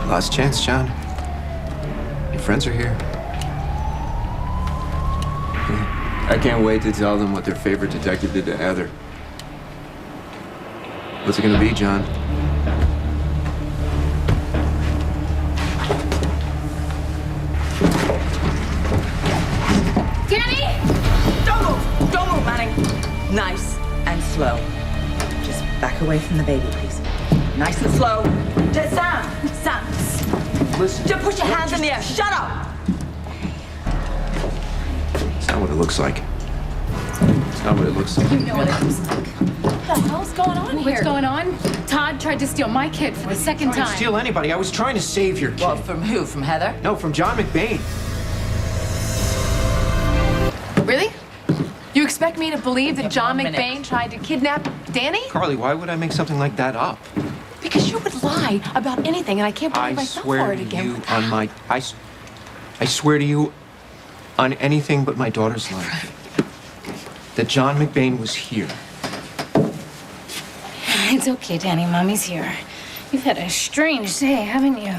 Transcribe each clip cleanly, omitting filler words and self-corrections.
Last chance, John. Your friends are here. I can't wait to tell them what their favorite detective did to Heather. What's it gonna be, John? Danny! Don't move, Manning. Nice and slow. Just back away from the baby, please. Nice and slow. Sam. Listen. Just put your hands in the air. Shut up. It's not what it looks like. It's not what it looks like. You know what it looks like. What the hell's going on here? What's going on? Todd tried to steal my kid for the second I didn't time. steal anybody. I was trying to save your kid. Well, from who? From Heather? No, from John McBain. Really? You expect me to believe that John 1 minute. McBain tried to kidnap Danny? Carly, why would I make something like that up? Because you would lie about anything, and I can't believe I myself for swear it to again. you on my... I swear to you on anything but my daughter's life that John McBain was here. It's okay, Danny. Mommy's here. You've had a strange day, haven't you?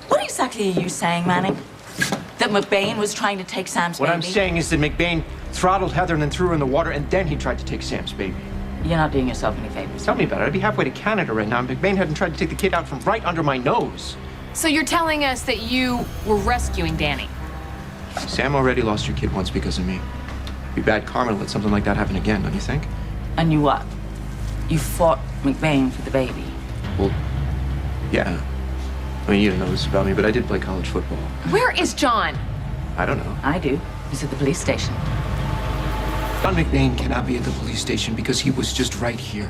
What exactly are you saying, Manning? That McBain was trying to take Sam's What baby? I'm saying is that McBain throttled Heather and then threw her in the water, and then he tried to take Sam's baby. You're not doing yourself any favors. Tell me about it. I'd be halfway to Canada right now. McBain hadn't tried to take the kid out from right under my nose. So you're telling us that you were rescuing Danny? Sam already lost your kid once because of me. It'd be bad karma to let something like that happen again, don't you think? And you what? You fought McBain for the baby. Well, yeah. I mean, you don't know this about me, but I did play college football. Where is John? I don't know. I do. He's at the police station. John McBain cannot be at the police station because he was just right here.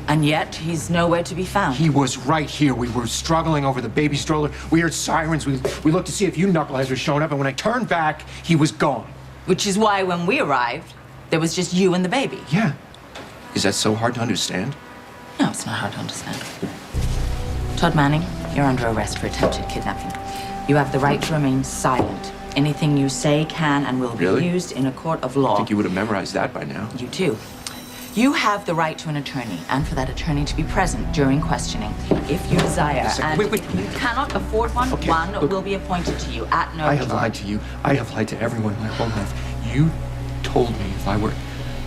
And yet, he's nowhere to be found. He was right here. We were struggling over the baby stroller. We heard sirens. We looked to see if you knuckleheads were showing up, and when I turned back, he was gone. Which is why when we arrived, there was just you and the baby. Yeah. Is that so hard to understand? No, it's not hard to understand. Todd Manning, you're under arrest for attempted kidnapping. You have the right to remain silent. Anything you say can and will be Really? used in a court of law. I think you would have memorized that by now. You too. You have the right to an attorney, and for that attorney to be present during questioning, if you desire. Wait a second. And Wait. if you cannot afford one, Okay, one look. will be appointed to you at no I have charge. lied to you. I have lied to everyone my whole life. You told me if I were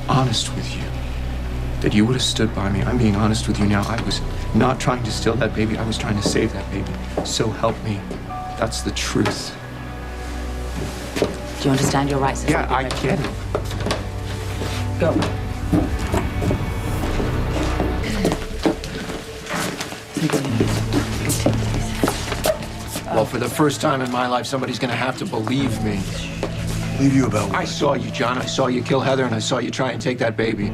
honest with you, that you would have stood by me. I'm being honest with you now. I was not trying to steal that baby. I was trying to save that baby. So help me. That's the truth. Do you understand your rights? as Yeah, I a get it. Go. Well, for the first time in my life, somebody's gonna have to believe me. Leave you about I what? saw you, John. I saw you kill Heather, and I saw you try and take that baby.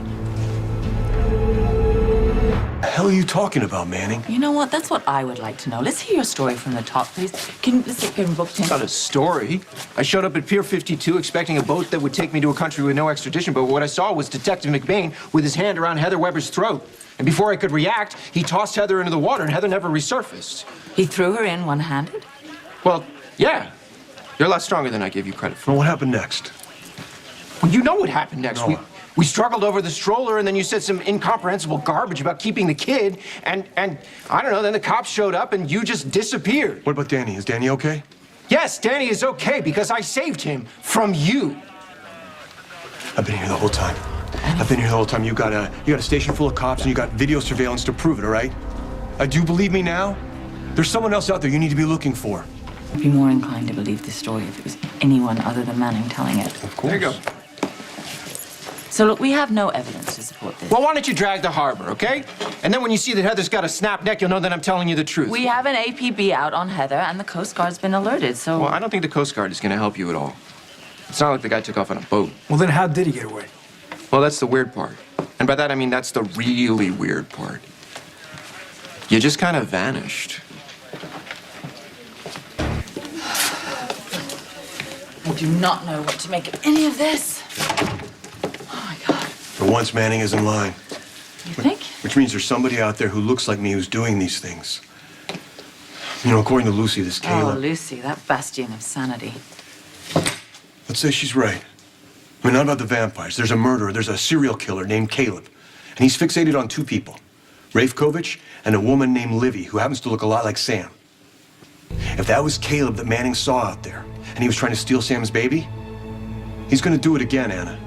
The hell are you talking about, Manning? You know what? That's what I would like to know. Let's hear your story from the top, please. Let's get him booked in. It's not a story. I showed up at Pier 52 expecting a boat that would take me to a country with no extradition, but what I saw was Detective McBain with his hand around Heather Weber's throat. And before I could react, he tossed Heather into the water, and Heather never resurfaced. He threw her in one-handed? Well, yeah. You're a lot stronger than I gave you credit for. Well, what happened next? Well, you know what happened next. No. We struggled over the stroller, and then you said some incomprehensible garbage about keeping the kid, and I don't know, then the cops showed up, and you just disappeared. What about Danny? Is Danny okay? Yes, Danny is okay because I saved him from you. I've been here the whole time. I've been here the whole time. You got a station full of cops, and you got video surveillance to prove it, all right? Do you believe me now? There's someone else out there you need to be looking for. I'd be more inclined to believe this story if it was anyone other than Manning telling it. Of course. There you go. So look, we have no evidence to support this. Well, why don't you drag the harbor, okay? And then when you see that Heather's got a snap neck, you'll know that I'm telling you the truth. We have an APB out on Heather, and the Coast Guard's been alerted, so... Well, I don't think the Coast Guard is going to help you at all. It's not like the guy took off on a boat. Well, then how did he get away? Well, that's the weird part. And by that, I mean that's the really weird part. You just kind of vanished. I do not know what to make of any of this. Oh, my God. For once, Manning is in line. You think? Which means there's somebody out there who looks like me who's doing these things. You know, according to Lucy, this Oh, Caleb. Lucy, that bastion of sanity. Let's say she's right. I mean, not about the vampires. There's a murderer. There's a serial killer named Caleb. And he's fixated on two people, Rafe Kovich and a woman named Livy, who happens to look a lot like Sam. If that was Caleb that Manning saw out there, and he was trying to steal Sam's baby, he's gonna do it again, Anna.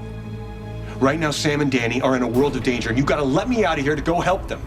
Right now, Sam and Danny are in a world of danger, and you gotta let me out of here to go help them.